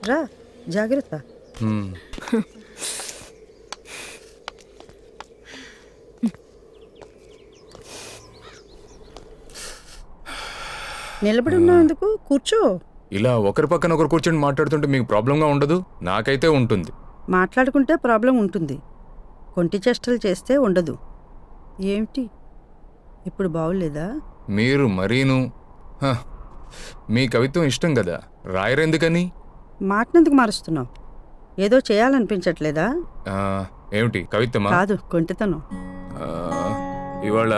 రా జాగ్రత్త. నిలబడి ఉన్నావు ఎందుకు? కూర్చో. ఇలా ఒకరి పక్కన ఒకరు కూర్చొని మాట్లాడుతుంటే మీకు ప్రాబ్లంగా ఉండదు? నాకైతే ఉంటుంది. మాట్లాడుకుంటే ప్రాబ్లం ఉంటుంది, కొంటి చేష్టలు చేస్తే ఉండదు. ఏమిటి ఇప్పుడు బాగులేదా? మీరు మరీను మీ కవిత్వం ఇష్టం కదా, రాయరెందుకని? మాటనెందుకు మారుస్తున్నావు? ఏదో చేయాలనిపించట్లేదా? ఏమిటి కవిత్వమా? కాదు, కొంటితనం. ఇవాళ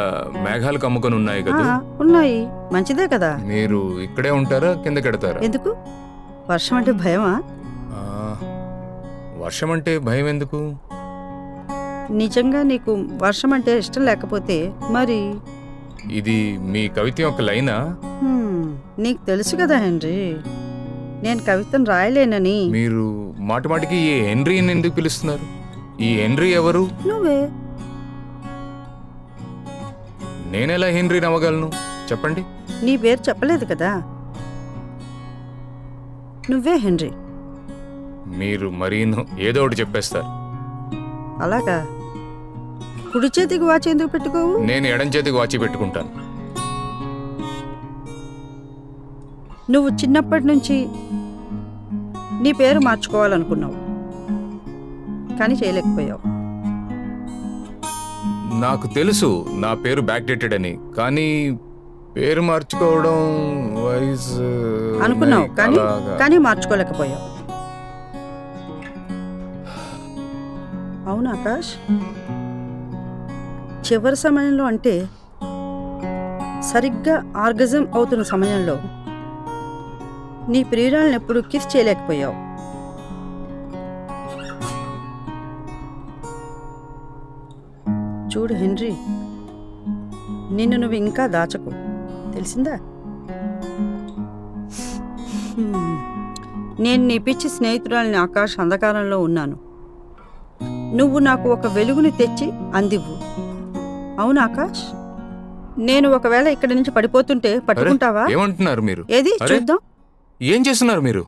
మేఘాలు కమ్ముకొని ఉన్నాయి కదా? ఉన్నాయి, మంచిదే కదా. మీరు ఇక్కడే ఉంటారా, కిందకెడతారా? ఎందుకు? వర్షం అంటే భయమా? వర్షం అంటే భయం ఎందుకు? నిజంగా నీకు వర్షం అంటే ఇష్టం లేకపోతే మరి ఇది మీ కవిత్వం యొక్క లైనా? నీకు తెలుసు కదా హెన్రీ, నేను కవిత్వం రాయలేనని. మీరు మాటిమాటికి ఈ హెన్రీ అని ఎందుకు పిలుస్తున్నారు? ఈ హెన్రీ ఎవరు? నువ్వే. నేనెలా హెన్రీ నవ్వగలను చెప్పండి? నీ పేరు చెప్పలేదు కదా, నువ్వే హెన్రీ. మీరు మరీను ఏదో ఒకటి చెప్పేస్తారు. అలాగా? కుడి చేతికి వాచి ఎందుకు పెట్టుకోవు? నేను ఎడం చేతికి వాచి పెట్టుకుంటాను. నువ్వు చిన్నప్పటి నుంచి నీ పేరు మార్చుకోవాలనుకున్నావు, కానీ చేయలేకపోయావు. నాకు తెలుసు నా పేరు బ్యాక్ డేటెడ్ అని, కానీ పేరు మార్చుకోవడం వయసు అనుకున్నావు, కానీ మార్చుకోలేకపోయావు. అవును ఆకాష్, చివరి సమయంలో అంటే సరిగ్గా ఆర్గజం అవుతున్న సమయంలో నీ ప్రియురాలను ఎప్పుడు కిస్ చేయలేకపోయావు. చూడు హెన్రీ, నిన్ను నువ్వు ఇంకా దాచకు, తెలిసిందా? నేను నీ పిచ్చి స్నేహితురాలిని ఆకాష్ అంధకారంలో ఉన్నాను. నువ్వు నాకు ఒక వెలుగుని తెచ్చి అందివ్వు. అవును ఆకాష్, నేను ఒకవేళ ఇక్కడి నుంచి పడిపోతుంటే పట్టుకుంటావా? ఏమంటున్నారు మీరు? ఏది చూద్దాం. ఏం చేస్తున్నారు మీరు?